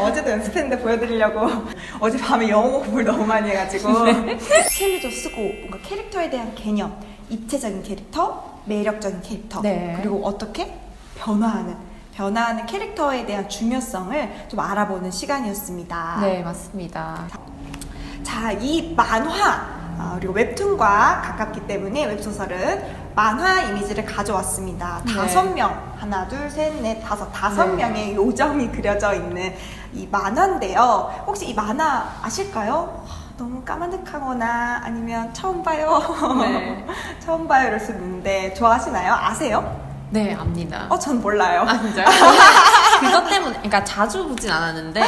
어제도 연습했는데 보여드리려고 어젯밤에 영어 공부를 너무 많이 해가지고 스킬도 쓰고 뭔가 캐릭터에 대한 개념, 입체적인 캐릭터, 매력적인 캐릭터, 네. 그리고 어떻게 변화하는 캐릭터에 대한 중요성을 좀 알아보는 시간이었습니다. 네, 맞습니다. 자, 이 만화 그리고 웹툰과 가깝기 때문에 웹소설은 만화 이미지를 가져왔습니다. 네. 5명, 하나, 둘, 셋, 넷, 다섯 네. 명의 요정이 그려져 있는 이 만화인데요. 혹시 이 만화 아실까요? 너무 까마득하거나 아니면 처음 봐요. 네. 처음 봐요 이럴 수 있는데 좋아하시나요? 아세요? 네, 압니다. 전 몰라요. 아, 진짜요? 그것 때문에, 그러니까 자주 보진 않았는데,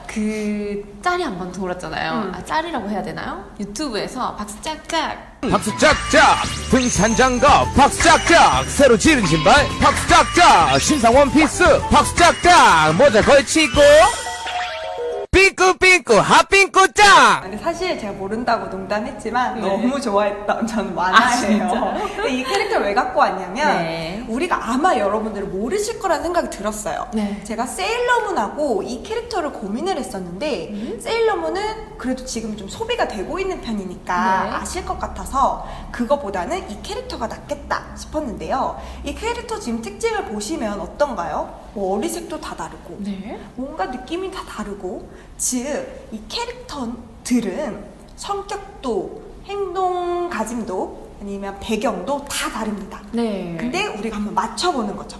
그 짤이 한번 돌았잖아요. 짤이라고 해야 되나요? 유튜브에서 박수 짝짝. 박수 짝짝 등산 장갑 박수 짝짝 새로 지른 신발 박수 짝짝 신상 원피스 박수 짝짝 모자 걸치고 삐꾸삐꾸 핫삐꾸짱. 근데 사실 제가 모른다고 농담했지만 네. 너무 좋아했던 저는 만화예요. 진짜요? 근데 이 캐릭터를 왜 갖고 왔냐면 네. 우리가 아마 여러분들은 모르실 거라는 생각이 들었어요. 네. 제가 세일러문하고 이 캐릭터를 고민을 했었는데 세일러문은 그래도 지금 좀 소비가 되고 있는 편이니까 네. 아실 것 같아서 그거보다는 이 캐릭터가 낫겠다 싶었는데요. 이 캐릭터 지금 특징을 보시면 어떤가요? 뭐 어리색도 다 다르고 네. 뭔가 느낌이 다 다르고 즉 이 캐릭터들은 성격도 행동가짐도 아니면 배경도 다 다릅니다. 네. 근데 우리가 한번 맞춰보는 거죠.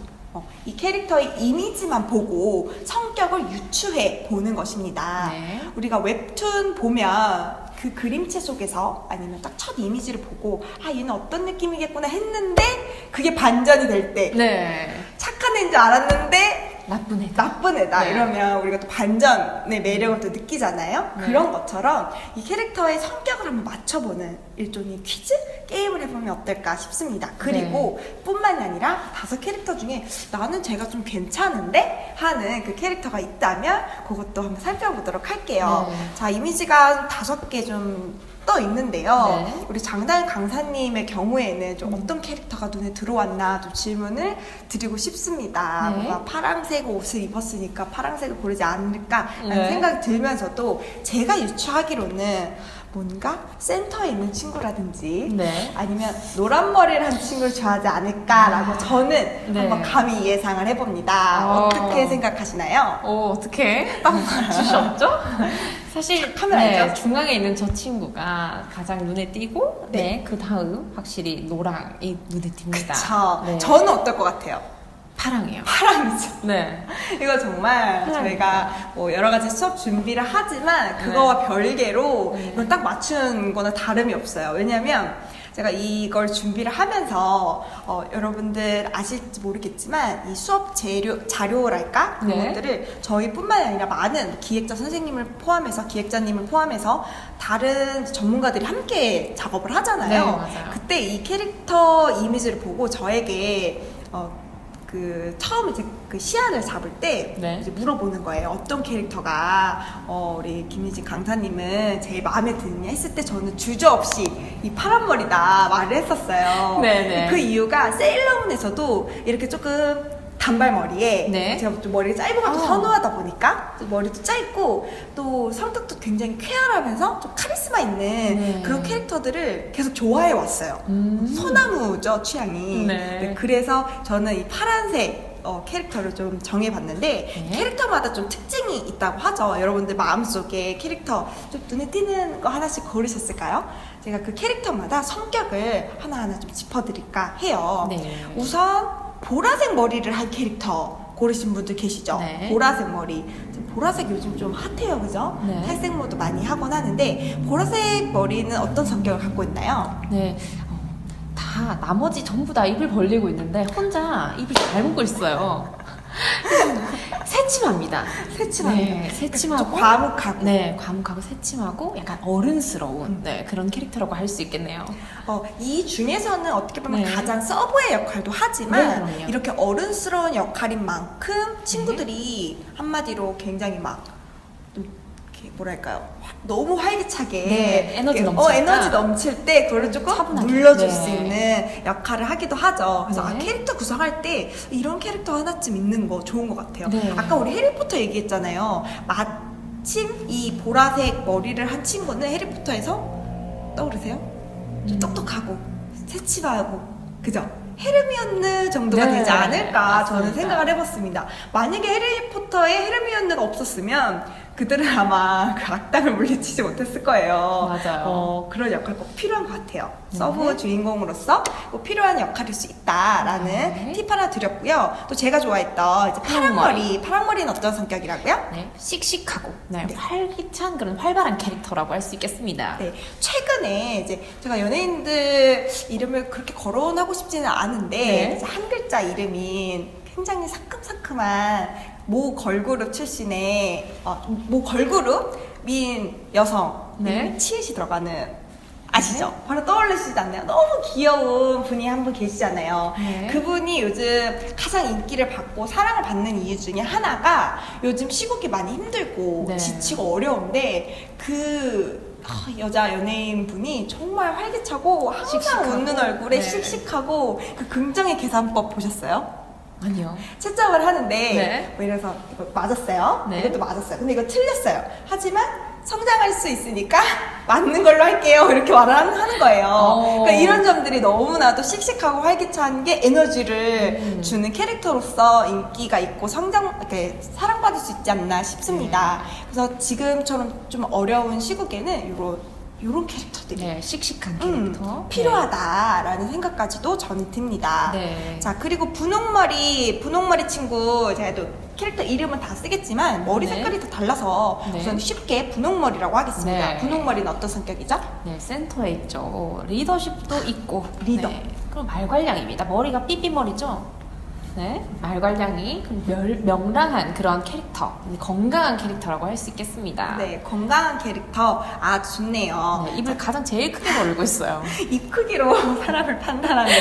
이 캐릭터의 이미지만 보고 성격을 유추해 보는 것입니다. 네. 우리가 웹툰 보면 그 그림체 속에서 아니면 딱 첫 이미지를 보고 얘는 어떤 느낌이겠구나 했는데 그게 반전이 될 때 네. 착한 애인 줄 알았는데 나쁜 애다. 나쁜 애다 네. 이러면 우리가 또 반전의 매력을 또 느끼잖아요. 네. 그런 것처럼 이 캐릭터의 성격을 한번 맞춰보는 일종의 퀴즈 게임을 해보면 어떨까 싶습니다. 그리고 뿐만이 아니라 5캐릭터 중에 나는 제가 좀 괜찮은데 하는 그 캐릭터가 있다면 그것도 한번 살펴보도록 할게요. 네. 자, 이미지가 5개 좀 떠 있는데요. 네. 우리 장다현 강사님의 경우에는 좀 어떤 캐릭터가 눈에 들어왔나 좀 질문을 드리고 싶습니다. 네. 뭔가 파란색 옷을 입었으니까 파란색을 고르지 않을까라는 네. 생각이 들면서도 제가 유추하기로는 뭔가 센터에 있는 친구라든지 네. 아니면 노란 머리를 한 친구를 좋아하지 않을까라고 저는 네. 한번 감히 예상을 해봅니다. 어떻게 생각하시나요? 어떻게 딱 맞추셨죠? 사실 하면 알죠? 중앙에 있는 저 친구가 가장 눈에 띄고 네. 그 다음 확실히 노랑이 눈에 띕니다. 저 네. 저는 어떨 것 같아요? 파랑이에요. 파랑이죠. 네. 이거 정말 저희가 뭐 여러 가지 수업 준비를 하지만 그거와 별개로 이건 딱 맞춘 거나 다름이 없어요. 왜냐면 제가 이걸 준비를 하면서 여러분들 아실지 모르겠지만 이 수업 자료랄까? 그런 네. 것들을 저희뿐만 아니라 많은 기획자 선생님을 포함해서 기획자님을 포함해서 다른 전문가들이 함께 작업을 하잖아요. 네, 맞아요. 그때 이 캐릭터 이미지를 보고 저에게 처음 이제 그 시안을 잡을 때 네. 이제 물어보는 거예요. 어떤 캐릭터가 우리 김희진 강사님은 제일 마음에 드느냐 했을 때 저는 주저없이 이 파란 머리다 말을 했었어요. 네네. 그 이유가 세일러문에서도 이렇게 조금 단발머리에 네. 제가 좀 머리가 짧은 걸 또 선호하다 보니까 또 머리도 짧고 또 성격도 굉장히 쾌활하면서 좀 카리스마 있는 네. 그런 캐릭터들을 계속 좋아해 왔어요. 소나무죠, 취향이. 네. 그래서 저는 이 파란색 캐릭터를 좀 정해봤는데 네. 캐릭터마다 좀 특징이 있다고 하죠. 여러분들 마음속에 캐릭터 좀 눈에 띄는 거 하나씩 고르셨을까요? 제가 그 캐릭터마다 성격을 하나하나 좀 짚어드릴까 해요. 네. 우선 보라색 머리를 한 캐릭터 고르신 분들 계시죠? 네. 보라색 머리. 보라색 요즘 좀 핫해요, 그죠? 네. 탈색모도 많이 하곤 하는데 보라색 머리는 어떤 성격을 갖고 있나요? 네. 다 나머지 전부 다 입을 벌리고 있는데 혼자 입을 잘 먹고 있어요. 새침합니다. 새침합니다. 네, 새침하고 좀 과묵하고. 네, 과묵하고 새침하고 약간 어른스러운 네, 그런 캐릭터라고 할 수 있겠네요. 이 중에서는 어떻게 보면 네. 가장 서브의 역할도 하지만 네, 그럼요. 이렇게 어른스러운 역할인 만큼 친구들이 한마디로 굉장히 막 좀 이렇게 뭐랄까요? 너무 활기차게 네, 에너지 이렇게, 넘칠 에너지 때. 넘칠 때 그거를 조금 차분하게. 눌러줄 네. 수 있는 역할을 하기도 하죠. 그래서 네. 캐릭터 구성할 때 이런 캐릭터 하나쯤 있는 거 좋은 것 같아요. 네. 아까 우리 해리포터 얘기했잖아요. 마침 이 보라색 머리를 한 친구는 해리포터에서 떠오르세요? 좀 똑똑하고 새치마하고 그죠? 헤르미온느 정도가 네, 되지 않을까 맞습니다. 저는 생각을 해봤습니다. 만약에 해리포터에 헤르미온느가 없었으면 그들은 아마 그 악당을 물리치지 못했을 거예요. 맞아요. 그런 역할 꼭 필요한 것 같아요. 네. 서브 주인공으로서 꼭 필요한 역할일 수 있다라는 네. 팁 하나 드렸고요. 또 제가 좋아했던 이제 파랑머리. 파랑머리는 어떤 성격이라고요? 네, 씩씩하고 네, 네. 활기찬 그런 활발한 캐릭터라고 할 수 있겠습니다. 네, 최근에 이제 제가 연예인들 이름을 그렇게 거론하고 싶지는 않은데 네. 이제 한 글자 이름인 굉장히 상큼상큼한 모 걸그룹 출신의 모 걸그룹인 여성 네. 이름이 치읓이 들어가는 아시죠? 바로 떠올리시지 않나요? 너무 귀여운 분이 한 분 계시잖아요. 네. 그분이 요즘 가장 인기를 받고 사랑을 받는 이유 중에 하나가 요즘 시국이 많이 힘들고 네. 지치고 어려운데 여자 연예인 분이 정말 활기차고 항상 씩씩하고. 웃는 얼굴에 네. 씩씩하고 그 긍정의 계산법 보셨어요? 아니요. 채점을 하는데 네. 뭐 이래서 이거 맞았어요. 네. 이것도 맞았어요. 근데 이거 틀렸어요. 하지만 성장할 수 있으니까 맞는 걸로 할게요. 이렇게 말을 하는 거예요. 그러니까 이런 점들이 너무나도 씩씩하고 활기찬 게 에너지를 주는 캐릭터로서 인기가 있고 이렇게 사랑받을 수 있지 않나 싶습니다. 그래서 지금처럼 좀 어려운 시국에는 요런 캐릭터들이 네, 씩씩한 캐릭터. 필요하다라는 생각까지도 저는 듭니다. 네. 자, 그리고 분홍머리 친구, 제가 또 캐릭터 이름은 다 쓰겠지만, 머리 네. 색깔이 다 달라서 네. 우선 쉽게 분홍머리라고 하겠습니다. 네. 분홍머리는 어떤 성격이죠? 네, 센터에 있죠. 리더십도 있고. 리더. 네. 그럼 말괄량입니다. 머리가 삐삐머리죠. 네, 말괄량이 명랑한 그런 캐릭터, 건강한 캐릭터라고 할 수 있겠습니다. 네, 건강한 캐릭터. 아주 좋네요. 네, 입을 가장 제일 크게 벌리고 있어요. 입 크기로 사람을 판단하는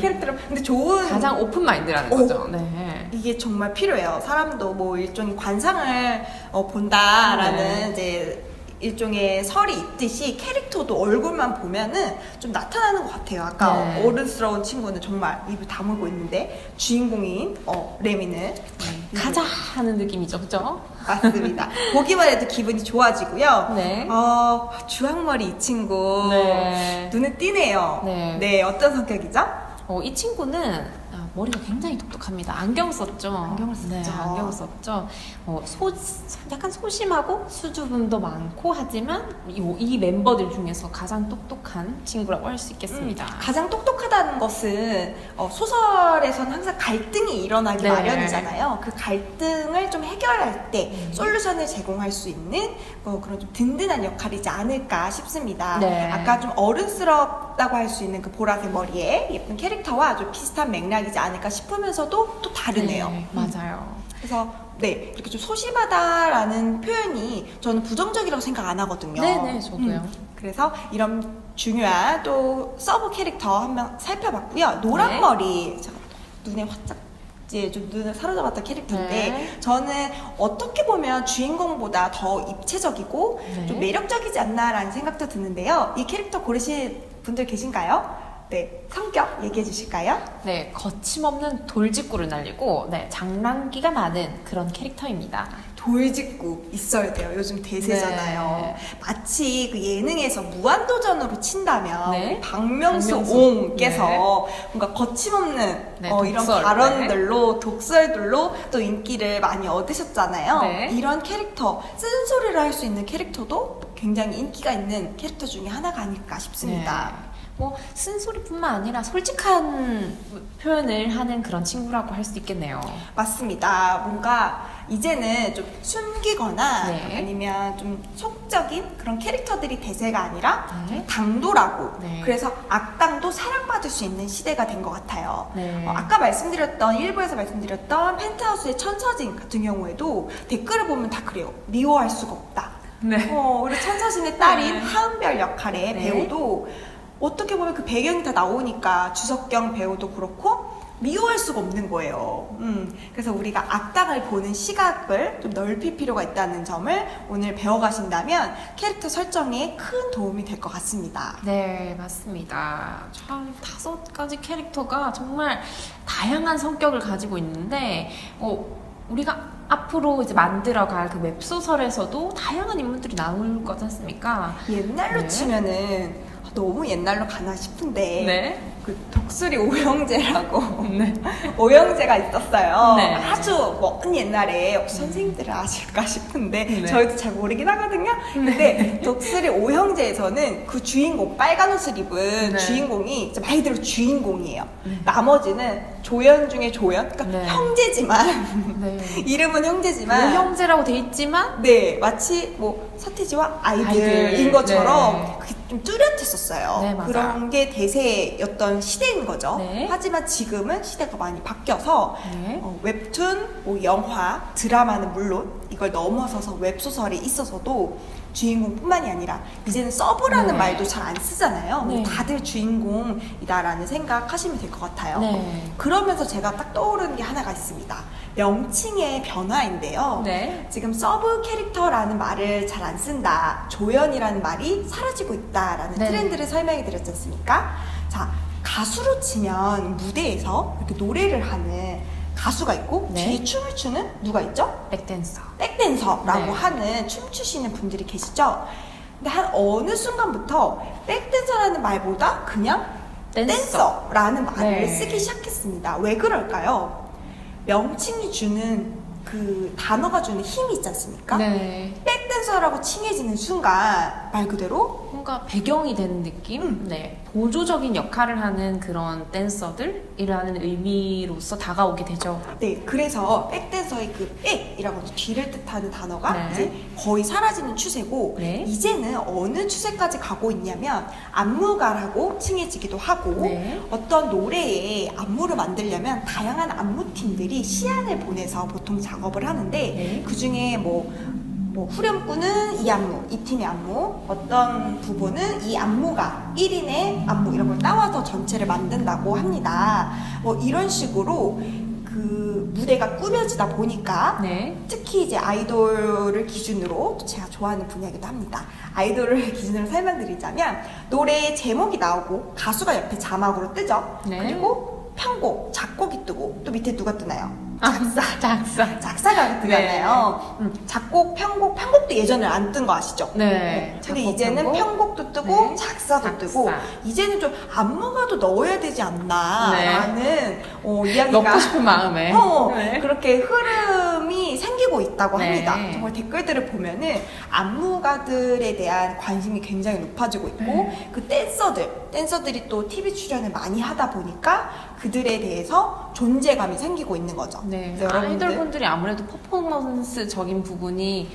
캐릭터를. 근데 좋은. 가장 오픈 마인드라는 오. 거죠. 네. 이게 정말 필요해요. 사람도 뭐 일종의 관상을 본다라는 네. 이제 일종의 설이 있듯이 캐릭터도 얼굴만 보면은 좀 나타나는 것 같아요. 아까 네. 어른스러운 친구는 정말 입을 다물고 있는데 주인공인 레미는 가자 하는 느낌이죠, 그죠? 맞습니다. 보기만 해도 기분이 좋아지고요. 네. 주황머리 이 친구 네. 눈에 띄네요. 네. 어떤 성격이죠? 이 친구는 머리가 굉장히 똑똑합니다. 안경 썼죠. 안경을 썼죠. 네, 안경을 썼죠. 약간 소심하고 수줍음도 많고 하지만 이 멤버들 중에서 가장 똑똑한 친구라고 할 수 있겠습니다. 가장 똑똑하다는 것은 소설에서는 항상 갈등이 일어나기 네. 마련이잖아요. 그 갈등을 좀 해결할 때 솔루션을 제공할 수 있는 그런 좀 든든한 역할이지 않을까 싶습니다. 네. 아까 좀 어른스럽다고 할 수 있는 그 보라색 머리에 예쁜 캐릭터와 좀 비슷한 맥락이지 않을까 싶으면서도 또 다르네요. 네, 맞아요. 그래서 이렇게 좀 소심하다라는 표현이 저는 부정적이라고 생각 안 하거든요. 네네, 저도요. 그래서 이런 중요한 또 서브 캐릭터 한 명 살펴봤고요. 노란머리 제가 눈에 활짝 이제 좀 눈을 사로잡았던 캐릭터인데 네. 저는 어떻게 보면 주인공보다 더 입체적이고 네. 좀 매력적이지 않나라는 생각도 드는데요. 이 캐릭터 고르실 분들 계신가요? 네, 성격 얘기해 주실까요? 네, 거침없는 돌직구를 날리고 장난기가 많은 그런 캐릭터입니다. 돌직구 있어야 돼요. 요즘 대세잖아요. 네. 마치 그 예능에서 무한도전으로 친다면 네. 박명수 박명수. 옹께서 뭔가 거침없는 네, 이런 독설. 발언들로 독설들로 또 인기를 많이 얻으셨잖아요. 네. 이런 캐릭터 쓴소리를 할 수 있는 캐릭터도 굉장히 인기가 있는 캐릭터 중에 하나가 아닐까 싶습니다. 네. 쓴소리뿐만 아니라 솔직한 표현을 하는 그런 친구라고 할 수 있겠네요. 맞습니다. 뭔가 이제는 좀 숨기거나 네. 아니면 좀 속적인 그런 캐릭터들이 대세가 아니라 네. 좀 당돌하고 네. 그래서 악당도 사랑받을 수 있는 시대가 된 것 같아요. 네. 아까 일부에서 말씀드렸던 펜트하우스의 천서진 같은 경우에도 댓글을 보면 다 그래요. 미워할 수가 없다. 네. 그리고 천서진의 딸인 네. 하은별 역할의 네. 배우도 어떻게 보면 그 배경이 다 나오니까 주석경 배우도 그렇고 미워할 수가 없는 거예요. 그래서 우리가 악당을 보는 시각을 좀 넓힐 필요가 있다는 점을 오늘 배워가신다면 캐릭터 설정에 큰 도움이 될 것 같습니다. 네, 맞습니다. 참 5가지 캐릭터가 정말 다양한 성격을 가지고 있는데, 우리가 앞으로 이제 만들어갈 그 웹소설에서도 다양한 인물들이 나올 거지 않습니까? 옛날로 네. 치면은 너무 옛날로 가나 싶은데 네. 그 독수리 오형제라고 네. 오형제가 있었어요. 네. 아주 먼 옛날에 혹시 선생님들은 아실까 싶은데 네. 저희도 잘 모르긴 하거든요. 근데 독수리 오형제에서는 그 주인공 빨간 옷을 입은 네. 주인공이 이제 말 그대로 주인공이에요. 나머지는 조연 중에 조연, 그러니까 네. 형제지만 네. 이름은 형제지만 오형제라고 돼 있지만 네, 마치 뭐 서태지와 아이들인 아이들. 것처럼 네. 그게 좀 뚜렷했었어요. 네, 맞아요. 그런 게 대세였던 시대인 거죠. 네. 하지만 지금은 시대가 많이 바뀌어서 네. 웹툰, 뭐 영화, 드라마는 물론 이걸 넘어서서 웹소설이 있어서도 주인공뿐만이 아니라 이제는 서브라는 네. 말도 잘 안 쓰잖아요. 네. 다들 주인공이다라는 생각하시면 될 것 같아요. 네. 그러면서 제가 딱 떠오르는 게 하나가 있습니다. 명칭의 변화인데요. 네. 지금 서브 캐릭터라는 말을 잘 안 쓴다. 조연이라는 말이 사라지고 있다라는 네. 트렌드를 설명해 드렸지 않습니까? 자, 가수로 치면 무대에서 이렇게 노래를 하는 가수가 있고 네. 뒤에 춤을 추는 누가 있죠? 백댄서. 백댄서라고 네. 하는 춤추시는 분들이 계시죠? 근데 한 어느 순간부터 백댄서라는 말보다 그냥 댄서. 댄서라는 말을 네. 쓰기 시작했습니다. 왜 그럴까요? 명칭이 주는 그 단어가 주는 힘이 있지 않습니까? 네. 백댄서라고 칭해지는 순간 말 그대로 뭔가 배경이 되는 느낌? 네. 보조적인 역할을 하는 그런 댄서들이라는 의미로서 다가오게 되죠. 네, 그래서 백댄서의 그 백이라고 하는 뒤를 뜻하는 단어가 네. 이제 거의 사라지는 추세고 네. 이제는 어느 추세까지 가고 있냐면 안무가라고 칭해지기도 하고 네. 어떤 노래에 안무를 만들려면 다양한 안무팀들이 시안을 보내서 보통 작업을 하는데 네. 그 중에 뭐 후렴구는 이 안무, 이 팀의 안무, 어떤 부분은 이 안무가 1인의 안무 이런 걸 따와서 전체를 만든다고 합니다. 뭐 이런 식으로 그 무대가 꾸며지다 보니까 네. 특히 이제 아이돌을 기준으로 또 제가 좋아하는 분야이기도 합니다. 아이돌을 기준으로 설명드리자면 노래의 제목이 나오고 가수가 옆에 자막으로 뜨죠. 네. 그리고 편곡, 작곡이 뜨고 또 밑에 누가 뜨나요? 작사. 작사가 뜨잖아요. 작곡, 편곡도 예전에 안 뜬 거 아시죠? 네. 근데 작곡, 이제는 편곡. 편곡도 뜨고 네. 작사도 작사. 뜨고 이제는 좀 안무가도 넣어야 되지 않나라는 이야기가 넣고 싶은 마음에. 네. 그렇게 흐름이 생기고 있다고 네. 합니다. 정말 댓글들을 보면은 안무가들에 대한 관심이 굉장히 높아지고 있고 그 댄서들이 또 TV 출연을 많이 하다 보니까 그들에 대해서 존재감이 생기고 있는 거죠. 네. 그래서 여러분들 아이돌분들이 아무래도 퍼포먼스적인 부분이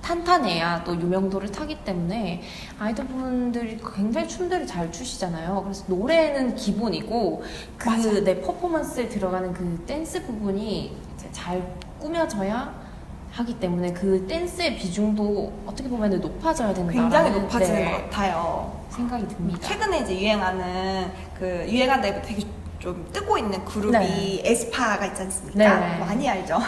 탄탄해야 또 유명도를 타기 때문에 아이돌분들이 굉장히 춤들을 잘 추시잖아요. 그래서 노래는 기본이고 맞아요. 내 퍼포먼스에 들어가는 그 댄스 부분이 이제 잘 꾸며져야 하기 때문에 그 댄스의 비중도 어떻게 보면 높아져야 된다는 굉장히 높아지는 것 같아요. 생각이 듭니다. 최근에 이제 유행한다 되게 좀 뜨고 있는 그룹이 네. 에스파가 있지 않습니까? 네. 많이 알죠?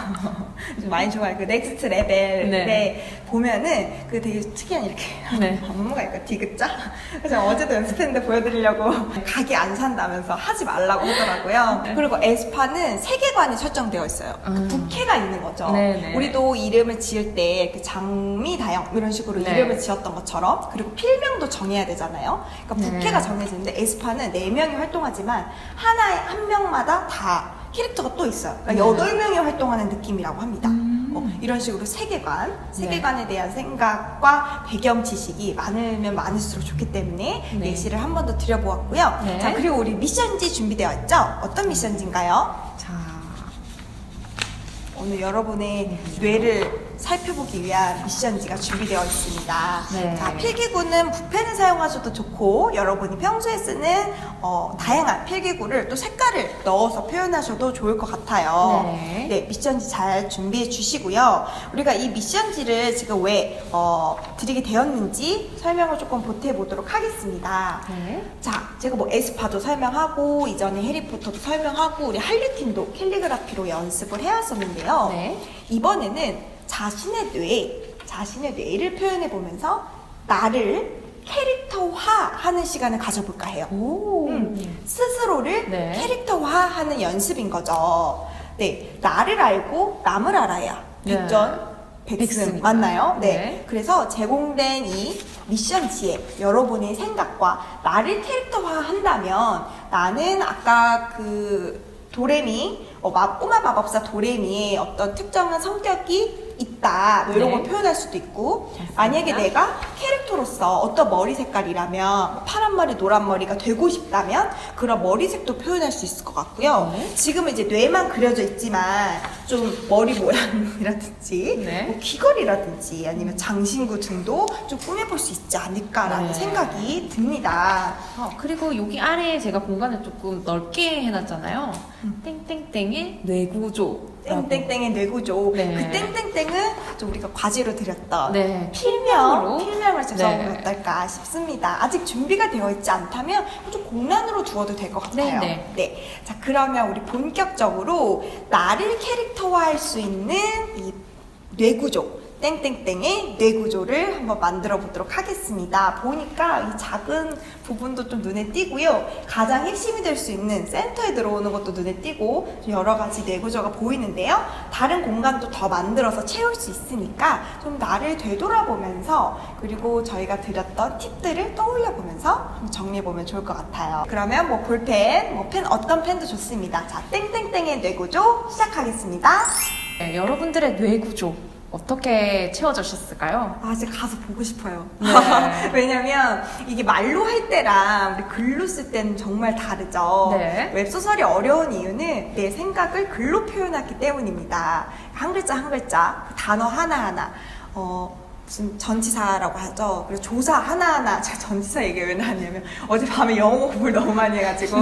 좀 많이 좋아해요. 그 넥스트 레벨에 네. 보면은 그 되게 특이한 이렇게 네. 안무가 있고 디귿자? 그래서 어제도 연습했는데 보여드리려고 각이 안 산다면서 하지 말라고 하더라고요. 그리고 에스파는 세계관이 설정되어 있어요. 그 부캐가 있는 거죠. 네, 네. 우리도 이름을 지을 때 그 장미다영 이런 식으로 네. 이름을 지었던 것처럼 그리고 필명도 정해야 되잖아요. 그러니까 네. 부캐가 정해지는데 에스파는 4명이 활동하지만 한 명마다 다 캐릭터가 또 있어요. 그러니까 8명이 활동하는 느낌이라고 합니다. 이런 식으로 세계관에 대한 생각과 배경 지식이 많으면 많을수록 좋기 때문에 네. 예시를 한 번 더 드려보았고요. 네. 자, 그리고 우리 미션지 준비되어 있죠? 어떤 미션지인가요? 자, 오늘 여러분의 뇌를 살펴보기 위한 미션지가 준비되어 있습니다. 네. 자, 필기구는 붓펜을 사용하셔도 좋고 여러분이 평소에 쓰는 다양한 필기구를 또 색깔을 넣어서 표현하셔도 좋을 것 같아요. 네. 미션지 잘 준비해 주시고요. 우리가 이 미션지를 지금 왜 드리게 되었는지 설명을 조금 보태보도록 하겠습니다. 네. 자, 제가 뭐 에스파도 설명하고 이전에 해리포터도 설명하고 우리 할리퀸도 캘리그라피로 연습을 해왔었는데요. 네. 이번에는 자신의 뇌를 표현해 보면서 나를 캐릭터화하는 시간을 가져볼까 해요. 오. 스스로를 네. 캐릭터화하는 연습인 거죠. 네, 나를 알고 남을 알아야 네. 백전 백승 백승이다. 맞나요? 네. 네. 그래서 제공된 이 미션지에 여러분의 생각과 나를 캐릭터화한다면 나는 아까 그 도레미 꼬마 마법사 도레미의 어떤 특정한 성격이 있다 뭐 이런 네. 걸 표현할 수도 있고 맞습니다. 만약에 내가 캐릭터로서 어떤 머리 색깔이라면 뭐 파란 머리 노란 머리가 되고 싶다면 그런 머리색도 표현할 수 있을 것 같고요. 네. 지금은 이제 뇌만 그려져 있지만 좀 머리 모양이라든지 네. 뭐 귀걸이라든지 아니면 장신구 등도 좀 꾸며볼 수 있지 않을까라는 네. 생각이 듭니다. 그리고 여기 아래에 제가 공간을 조금 넓게 해놨잖아요. 땡땡땡의 뇌구조. 땡땡땡의 뇌구조. 네. 그 땡땡땡은 좀 우리가 과제로 드렸던 네. 필명을 작성하면 네. 어떨까 싶습니다. 아직 준비가 되어 있지 않다면 좀 공란으로 두어도 될 것 같아요. 네. 자, 그러면 우리 본격적으로 나를 캐릭터화할 수 있는 이 뇌구조. 땡땡땡의 뇌구조를 한번 만들어 보도록 하겠습니다. 보니까 이 작은 부분도 좀 눈에 띄고요. 가장 핵심이 될 수 있는 센터에 들어오는 것도 눈에 띄고 여러 가지 뇌구조가 보이는데요. 다른 공간도 더 만들어서 채울 수 있으니까 좀 나를 되돌아보면서 그리고 저희가 드렸던 팁들을 떠올려보면서 좀 정리해보면 좋을 것 같아요. 그러면 뭐 볼펜, 펜 어떤 펜도 좋습니다. 자, 땡땡땡의 뇌구조 시작하겠습니다. 네, 여러분들의 뇌구조 어떻게 채워주셨을까요? 아, 이제 가서 보고 싶어요. 네. 왜냐면 이게 말로 할 때랑 우리 글로 쓸 때는 정말 다르죠. 네. 웹소설이 어려운 이유는 내 생각을 글로 표현하기 때문입니다. 한 글자 한 글자, 그 단어 하나하나, 무슨 전치사라고 하죠. 그리고 조사 하나하나, 제가 전치사 얘기 왜 나왔냐면 어젯밤에 영어 공부를 너무 많이 해가지고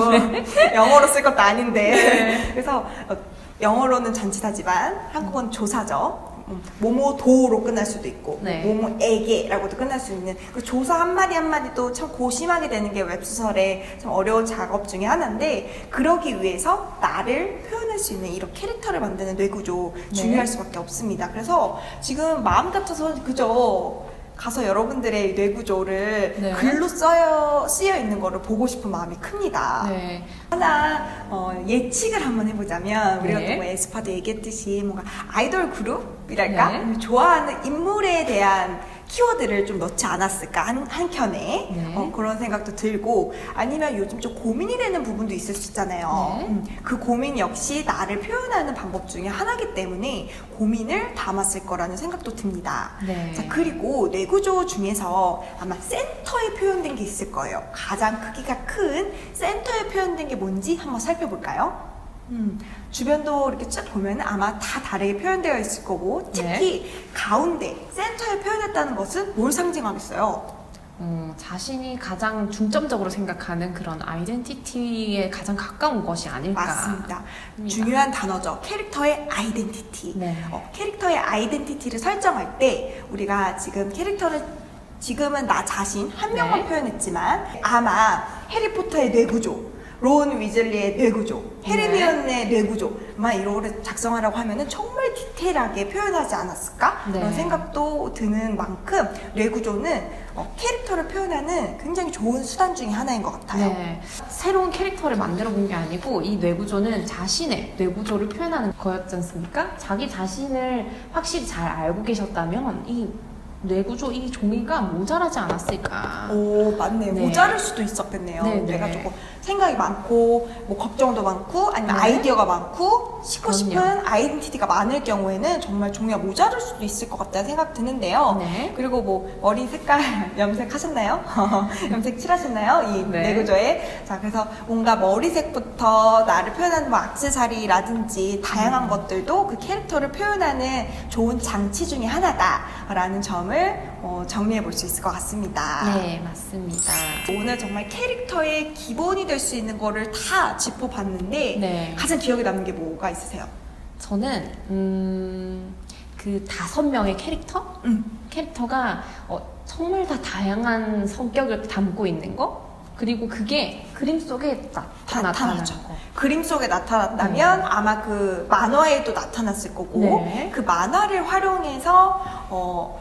영어로 쓸 것도 아닌데 네. 그래서 영어로는 전치사지만 한국어는 조사죠. 뭐뭐도로 끝날 수도 있고 네. 뭐뭐에게라고도 끝날 수 있는 그 조사 한마디 한마디도 참 고심하게 되는 게 웹소설의 참 어려운 작업 중에 하나인데 그러기 위해서 나를 표현할 수 있는 이런 캐릭터를 만드는 뇌구조 네. 중요할 수밖에 없습니다. 그래서 지금 마음 같아서 그저 가서 여러분들의 뇌구조를 네. 글로 쓰여 있는 거를 보고 싶은 마음이 큽니다. 네. 하나 예측을 한번 해보자면 우리가 네. 또 뭐 에스파도 얘기했듯이 뭔가 아이돌 그룹이랄까 네. 좋아하는 인물에 대한 키워드를 좀 넣지 않았을까 한켠에 네. 그런 생각도 들고 아니면 요즘 좀 고민이 되는 부분도 있을 수 있잖아요. 네. 그 고민 역시 나를 표현하는 방법 중에 하나이기 때문에 고민을 담았을 거라는 생각도 듭니다. 네. 자, 그리고 뇌구조 중에서 아마 센터에 표현된 게 있을 거예요. 가장 크기가 큰 센터에 표현된 게 뭔지 한번 살펴볼까요? 주변도 이렇게 쭉 보면 아마 다 다르게 표현되어 있을 거고 특히 가운데 센터에 표현했다는 것은 뭘 상징하겠어요? 자신이 가장 중점적으로 생각하는 그런 아이덴티티에 가장 가까운 것이 아닐까. 맞습니다. 중요한 단어죠. 캐릭터의 아이덴티티. 네. 캐릭터의 아이덴티티를 설정할 때 우리가 지금 캐릭터를 지금은 나 자신 한 명만 네. 표현했지만 아마 해리포터의 뇌구조 론 위즐리의 뇌구조, 헤르미온의 뇌구조 막 이런 거를 작성하라고 하면은 정말 디테일하게 표현하지 않았을까? 네. 그런 생각도 드는 만큼 뇌구조는 캐릭터를 표현하는 굉장히 좋은 수단 중에 하나인 것 같아요. 네. 새로운 캐릭터를 만들어 본 게 아니고 이 뇌구조는 자신의 뇌구조를 표현하는 거였지 않습니까? 자기 자신을 확실히 잘 알고 계셨다면 이 뇌구조 이 종이가 모자라지 않았을까. 오, 맞네. 네. 모자랄 수도 있었겠네요. 네, 내가 네. 조금 생각이 많고 뭐 걱정도 많고 아니면 네. 아이디어가 많고 씻고 그럼요. 싶은 아이덴티티가 많을 경우에는 정말 종이가 모자랄 수도 있을 것 같다는 생각 드는데요. 네. 그리고 뭐 머리 색깔 염색하셨나요? 염색 칠하셨나요? 이 네. 내구조에. 자, 그래서 뭔가 머리색부터 나를 표현하는 뭐 액세서리라든지 다양한 것들도 그 캐릭터를 표현하는 좋은 장치 중에 하나다라는 점을 정리해 볼 수 있을 것 같습니다. 네, 맞습니다. 오늘 정말 캐릭터의 기본이 될 수 있는 거를 다 짚어봤는데 네. 가장 기억에 남는 게 뭐가 있으세요? 저는 그 5명의 캐릭터? 캐릭터가 정말 다 다양한 성격을 담고 있는 거? 그리고 그게 그림 속에 다 나타나는 나타나죠. 거. 그림 속에 나타났다면 아마 그 만화에도 나타났을 거고 네. 그 만화를 활용해서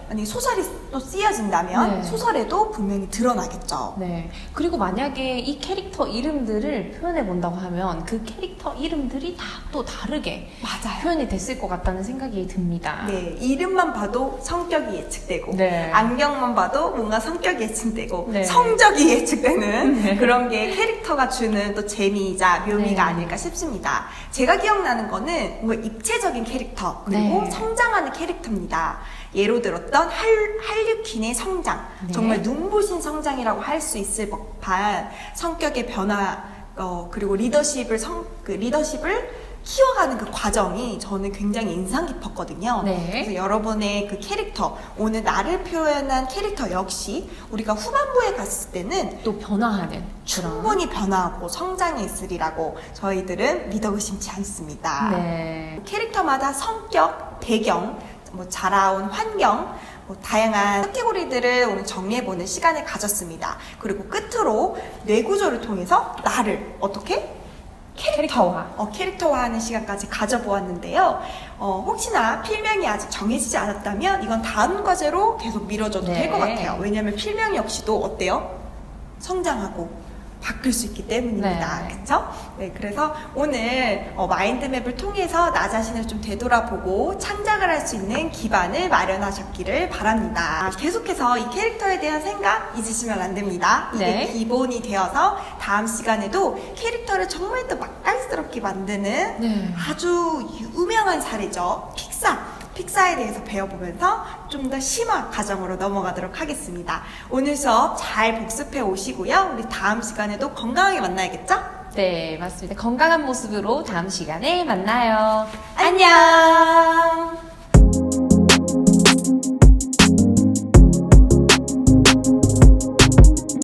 만약에 소설이 또 쓰여진다면 네. 소설에도 분명히 드러나겠죠. 네. 그리고 만약에 이 캐릭터 이름들을 표현해 본다고 하면 그 캐릭터 이름들이 다 또 다르게 맞아요. 표현이 됐을 것 같다는 생각이 듭니다. 네, 이름만 봐도 성격이 예측되고 네. 안경만 봐도 뭔가 성격이 예측되고 네. 성적이 예측되는 네. 그런 게 캐릭터가 주는 또 재미이자 묘미가 네. 아닐까 싶습니다. 제가 기억나는 거는 뭔가 입체적인 캐릭터 그리고 네. 성장하는 캐릭터입니다. 예로 들었던 할리퀸의 성장, 네. 정말 눈부신 성장이라고 할 수 있을 법한 성격의 변화, 그리고 리더십을 키워가는 그 과정이 저는 굉장히 인상 깊었거든요. 네. 그래서 여러분의 그 캐릭터, 오늘 나를 표현한 캐릭터 역시 우리가 후반부에 갔을 때는 또 변화하는 그런. 충분히 변화하고 성장이 있으리라고 저희들은 믿어 의심치 않습니다. 네. 캐릭터마다 성격, 배경, 뭐 자라온 환경, 뭐 다양한 카테고리들을 오늘 정리해보는 시간을 가졌습니다. 그리고 끝으로 뇌구조를 통해서 나를 어떻게? 캐릭터화하는 시간까지 가져보았는데요. 혹시나 필명이 아직 정해지지 않았다면 이건 다음 과제로 계속 미뤄져도 네. 될 것 같아요. 왜냐하면 필명 역시도 어때요? 성장하고 바뀔 수 있기 때문입니다. 네. 그쵸? 네, 그래서 오늘 마인드맵을 통해서 나 자신을 좀 되돌아보고 창작을 할 수 있는 기반을 마련하셨기를 바랍니다. 계속해서 이 캐릭터에 대한 생각 잊으시면 안 됩니다. 이게 네. 기본이 되어서 다음 시간에도 캐릭터를 정말 더 맛깔스럽게 만드는 네. 아주 유명한 사례죠. 픽사에 대해서 배워보면서 좀 더 심화 과정으로 넘어가도록 하겠습니다. 오늘 수업 잘 복습해 오시고요. 우리 다음 시간에도 건강하게 만나야겠죠? 네, 맞습니다. 건강한 모습으로 다음 시간에 만나요. 안녕!